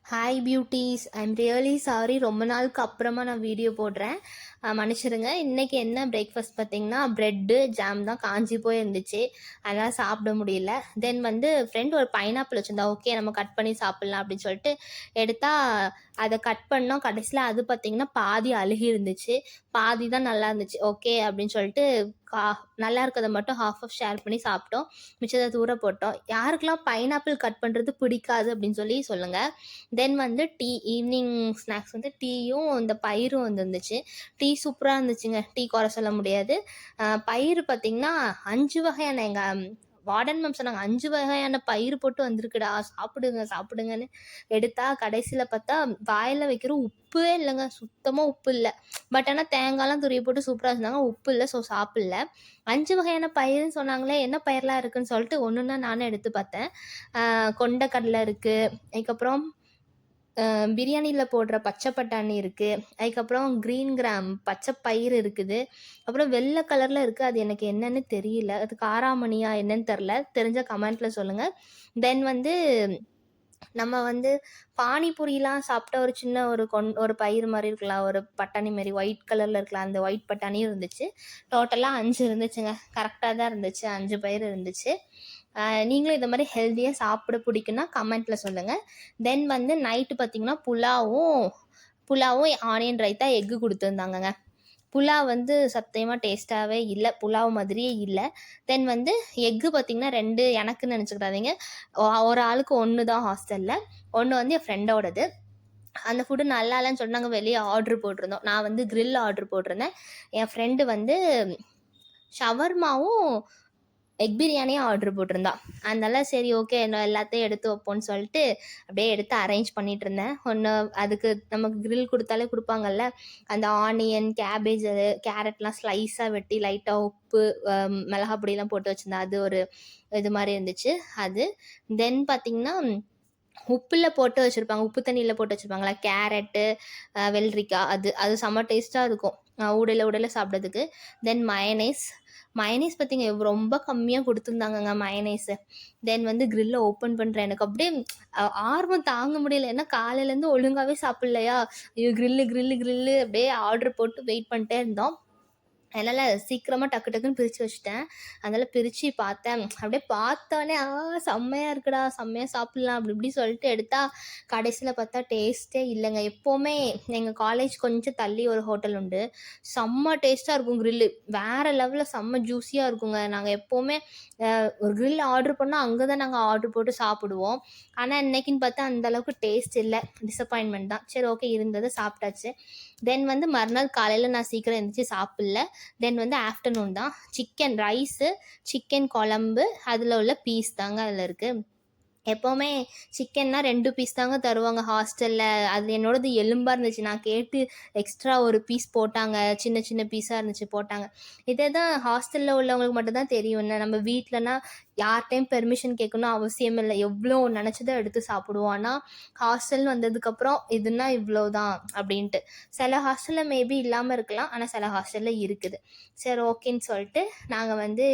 Hi beauties, I'm really sorry. ரொம்ப நாளுக்கு அப்புறமா நான் வீடியோ போடுறேன், மன்னிச்சிடுங்க. இன்றைக்கி என்ன பிரேக்ஃபாஸ்ட் பார்த்தீங்கன்னா ப்ரெட்டு ஜாம் தான் காஞ்சி போய் இருந்துச்சு, அதனால் சாப்பிட முடியல. தென் வந்து ஃப்ரெண்ட் ஒரு பைனாப்பிள் வச்சுருந்தா, ஓகே நம்ம கட் பண்ணி சாப்பிட்லாம் அப்படின்னு சொல்லிட்டு எடுத்தால் அதை கட் பண்ணோம். கடைசியில் அது பார்த்திங்கன்னா பாதி அழுகி இருந்துச்சு, பாதி தான் நல்லா இருந்துச்சு. ஓகே அப்படின்னு சொல்லிட்டு நல்லா இருக்கிறத மட்டும் ஹாஃப் ஷேர் பண்ணி சாப்பிட்டோம், மிச்சத்தை தூர போட்டோம். யாருக்கெல்லாம் பைனாப்பிள் கட் பண்ணுறது பிடிக்காது அப்படின்னு சொல்லி சொல்லுங்கள். தென் வந்து டீ, ஈவினிங் ஸ்நாக்ஸ் வந்து டீயும் இந்த பயிரும் வந்துருந்துச்சு. டீ சூப்பராக இருந்துச்சுங்க, டீ குறை சொல்ல முடியாது. பயிர் பார்த்திங்கன்னா 5 வகையான எங்கள் வார்டன் மேம் சொன்னாங்க, 5 வகையான பயிர் போட்டு வந்திருக்குடா, சாப்பிடுங்க சாப்பிடுங்கன்னு எடுத்தா கடைசியில் பார்த்தா வாயில் வைக்கிற உப்பே இல்லைங்க, சுத்தமாக உப்பு இல்லை. பட் ஆனால் தேங்காய்லாம் துருவி போட்டு சூப்பராக இருந்தாங்க, உப்பு இல்லை, ஸோ சாப்பிடல. 5 வகையான பயிர்னு சொன்னாங்களே, என்ன பயிரெலாம் இருக்குதுன்னு சொல்லிட்டு ஒன்றுன்னா நானும் எடுத்து பார்த்தேன். கொண்டக்கடலை இருக்குது, அதுக்கப்புறம் பிரியாணியில் போடுற பச்சை பட்டாணி இருக்குது, அதுக்கப்புறம் க்ரீன் கிராம் பச்சை பயிறு இருக்குது, அப்புறம் வெள்ளை கலரில் இருக்குது, அது எனக்கு என்னன்னு தெரியல, அது காராமணியா என்னன்னு தெரில, தெரிஞ்ச கமெண்ட்டில் சொல்லுங்கள். தென் வந்து நம்ம வந்து பானிபூரிலாம் சாப்பிட்ட ஒரு சின்ன ஒரு பயிர் மாதிரி இருக்கலாம், ஒரு பட்டாணி மாதிரி ஒயிட் கலரில் இருக்கலாம், அந்த ஒயிட் பட்டாணியும் இருந்துச்சு. டோட்டலாக 5 இருந்துச்சுங்க, கரெக்டாக தான் இருந்துச்சு, 5 பயிர் இருந்துச்சு. நீங்களும் இந்த மாதிரி ஹெல்த்தியாக சாப்பிட பிடிக்குன்னா கமெண்ட்டில் சொல்லுங்கள். தென் வந்து நைட்டு பார்த்திங்கன்னா புலாவும் ஆனியன் ரைத்தா எக்கு கொடுத்துருந்தாங்கங்க. புலாவ் வந்து சத்தியமாக டேஸ்ட்டாகவே இல்லை, புலாவ் மாதிரியே இல்லை. தென் வந்து எக்கு பார்த்திங்கன்னா 2 எனக்குன்னு நினச்சிக்கிடாதீங்க, ஒரு ஆளுக்கு 1 தான் ஹாஸ்டலில், 1 வந்து என் ஃப்ரெண்டோடது. அந்த ஃபுட்டு நல்லா இல்லைன்னு சொல்லிட்டு நாங்கள் வெளியே ஆர்ட்ரு போட்டிருந்தோம். நான் வந்து க்ரில் ஆர்ட்ரு போட்டிருந்தேன், என் ஃப்ரெண்டு வந்து ஷவர்மாவும் எக் பிரியாணியும் ஆர்டர் போட்டிருந்தா. அதனால சரி ஓகே எல்லாத்தையும் எடுத்து வைப்போன்னு சொல்லிட்டு அப்படியே எடுத்து அரேஞ்ச் பண்ணிட்டு இருந்தேன். ஒன்று அதுக்கு நமக்கு க்ரில் கொடுத்தாலே கொடுப்பாங்கல்ல, அந்த ஆனியன், கேபேஜ், கேரட்லாம் ஸ்லைஸாக வெட்டி லைட்டாக உப்பு, மிளகா பொடியெலாம் போட்டு வச்சுருந்தேன், அது ஒரு இது மாதிரி இருந்துச்சு அது. தென் பார்த்திங்கன்னா உப்பில் போட்டு வச்சுருப்பாங்க, உப்பு தண்ணியில் போட்டு வச்சுருப்பாங்களா கேரட்டு, வெள்ளரிக்காய், அது செம்ம டேஸ்ட்டாக இருக்கும் உடையில சாப்பிட்றதுக்கு. தென் மயனைஸ் பார்த்திங்க ரொம்ப கம்மியாக கொடுத்துருந்தாங்கங்க மயனைஸு. தென் வந்து க்ரில்லை ஓப்பன் பண்ணுறேன், எனக்கு அப்படியே ஆர்வம் தாங்க முடியல, ஏன்னா காலையிலேருந்து ஒழுங்காகவே சாப்பிட்லையா, ஐயோ க்ரில்லு அப்படியே ஆர்டர் போட்டு வெயிட் பண்ணிட்டே இருந்தோம். அதனால் சீக்கிரமாக டக்கு டக்குன்னு பிரித்து வச்சுட்டேன். அதனால் பிரித்து பார்த்தேன், அப்படியே பார்த்தோன்னே செம்மையாக இருக்குடா, செம்மையாக சாப்பிட்லாம் அப்படி இப்படி சொல்லிட்டு எடுத்தால் கடைசியில் பார்த்தா டேஸ்ட்டே இல்லைங்க. எப்போவுமே எங்கள் காலேஜ் கொஞ்சம் தள்ளி ஒரு ஹோட்டல் உண்டு, செம்ம டேஸ்ட்டாக இருக்கும் க்ரில்லு, வேறு லெவலில் செம்ம ஜூஸியாக இருக்குங்க. நாங்கள் எப்போவுமே ஒரு க்ரில் ஆர்டர் பண்ணால் அங்கே தான் நாங்கள் ஆர்டர் போட்டு சாப்பிடுவோம். ஆனால் இன்றைக்கின்னு பார்த்தா அந்தளவுக்கு டேஸ்ட் இல்லை, டிசப்பாயின்மெண்ட் தான். சரி ஓகே இருந்தது சாப்பிட்டாச்சு. தென் வந்து மறுநாள் காலையில் நான் சீக்கிரம் எழுந்திரிச்சி சாப்பிடல. தென் வந்து ஆஃப்டர்நூன் தான் சிக்கன் ரைஸு, சிக்கன் குழம்பு, அதில் உள்ள பீஸ் தாங்க அதில் இருக்குது. எப்போவுமே சிக்கன்னா 2 பீஸ் தாங்க தருவாங்க ஹாஸ்டலில், அது என்னோடது எலும்பாக இருந்துச்சு, நான் கேட்டு எக்ஸ்ட்ரா ஒரு பீஸ் போட்டாங்க, சின்ன சின்ன பீஸாக இருந்துச்சு போட்டாங்க. இதே தான் ஹாஸ்டலில் உள்ளவங்களுக்கு மட்டும்தான் தெரியும், நம்ம வீட்டிலனா யார்கிட்டையும் பெர்மிஷன் கேட்கணும் அவசியம் இல்லை, எவ்வளோ நினச்சதை எடுத்து சாப்பிடுவோம். ஆனால் ஹாஸ்டல்னு வந்ததுக்கப்புறம் இதுனா இவ்வளோ தான் அப்படின்ட்டு. சில ஹாஸ்டலில் மேபி இல்லாமல் இருக்கலாம், ஆனால் சில ஹாஸ்டலில் இருக்குது. சரி ஓகேன்னு சொல்லிட்டு நாங்கள் வந்து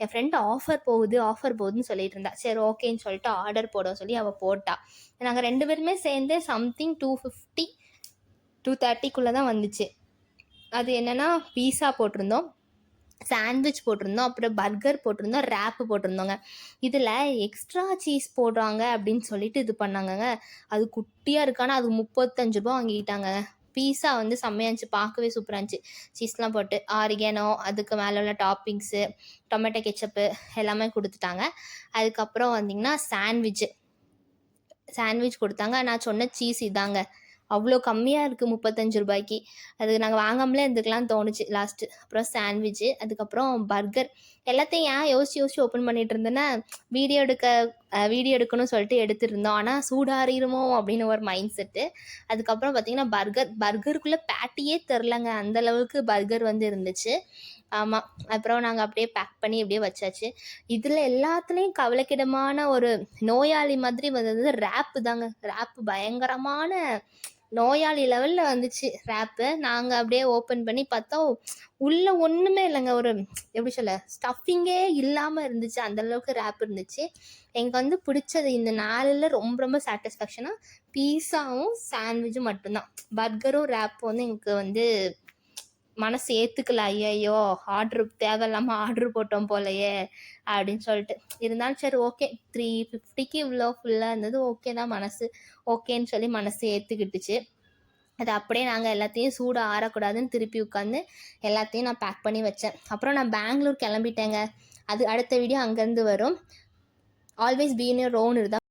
என் ஃப்ரெண்டு ஆஃபர் போகுதுன்னு சொல்லிட்டு இருந்தா, சரி ஓகேன்னு சொல்லிட்டு ஆர்டர் போட சொல்லி அவள் போட்டா. நாங்கள் 2 பேருமே சேர்ந்து சம்திங் 250 230 தான் வந்துச்சு. அது என்னென்னா பீஸா போட்டிருந்தோம், சாண்ட்விச் போட்டிருந்தோம், அப்புறம் பர்கர் போட்டிருந்தோம், ரேப்பு போட்டிருந்தோங்க. இதில் எக்ஸ்ட்ரா சீஸ் போடுறாங்க அப்படின்னு சொல்லிட்டு இது பண்ணாங்கங்க. அது குட்டியாக இருக்கானா அது 35 ரூபா வாங்கிக்கிட்டாங்க. பீஸா வந்து செம்மையாக இருந்துச்சு, பார்க்கவே சூப்பராக இருந்துச்சு, சீஸ்லாம் போட்டு ஆரிகேனோ, அதுக்கு மேலே உள்ள டாப்பிங்ஸு, டொமேட்டோ கெச்சப்பு எல்லாமே கொடுத்துட்டாங்க. அதுக்கப்புறம் வந்திங்கன்னா சாண்ட்விச் கொடுத்தாங்க. நான் சொன்ன சீஸ் இதாங்க, அவ்வளோ கம்மியாக இருக்குது 35 ரூபாய்க்கு, அது நாங்கள் வாங்காமலே இருந்துக்கலாம்னு தோணுச்சு லாஸ்ட்டு. அப்புறம் சாண்ட்விட்சு, அதுக்கப்புறம் பர்கர், எல்லாத்தையும் ஏன் யோசிச்சு ஓப்பன் பண்ணிகிட்டு இருந்தேன்னா வீடியோ எடுக்கணும்னு சொல்லிட்டு எடுத்துருந்தோம், ஆனால் சூடாறிடுமோ அப்படின்னு ஒரு மைண்ட் செட்டு. அதுக்கப்புறம் பார்த்திங்கன்னா பர்கருக்குள்ளே பேட்டியே தெரிலங்க, அந்தளவுக்கு பர்கர் வந்து இருந்துச்சு. ஆமாம், அப்புறம் நாங்கள் அப்படியே பேக் பண்ணி அப்படியே வச்சாச்சு. இதில் எல்லாத்துலேயும் கவலைக்கிடமான ஒரு நோயாளி மாதிரி வந்தது ரேப்பு தாங்க. ரேப்பு பயங்கரமான நோயாளி லெவலில் வந்துச்சு ரேப்பு. நாங்கள் அப்படியே ஓப்பன் பண்ணி பார்த்தா உள்ளே ஒன்றுமே இல்லைங்க. ஒரு எப்படி சொல்ல, ஸ்டஃபிங்கே இல்லாமல் இருந்துச்சு. அந்தளவுக்கு ரேப் இருந்துச்சு. எனக்கு வந்து பிடிச்சது இந்த நாளில் ரொம்ப ரொம்ப சாட்டிஸ்ஃபேக்ஷனாக பீஸாவும் சாண்ட்விச்சும் மட்டும்தான். பர்கரும் ரேப்பும் வந்து எனக்கு வந்து மனசு ஏற்றுக்கல. ஐயோ தேவையில்லாமல் ஆர்டர் போட்டோம் போலையே அப்படின்னு சொல்லிட்டு. இருந்தாலும் சரி ஓகே, 350க்கு இவ்வளோ ஃபுல்லாக இருந்தது, ஓகே தான், மனசு ஓகேன்னு சொல்லி மனசு ஏற்றுக்கிட்டுச்சு. அது அப்படியே நாங்கள் எல்லாத்தையும் சூடு ஆறக்கூடாதுன்னு திருப்பி உட்காந்து எல்லாத்தையும் நான் பேக் பண்ணி வச்சேன். அப்புறம் நான் பெங்களூர் கிளம்பிட்டேங்க. அது அடுத்த வீடியோ அங்கேருந்து வரும். Always be in your own இருந்தால்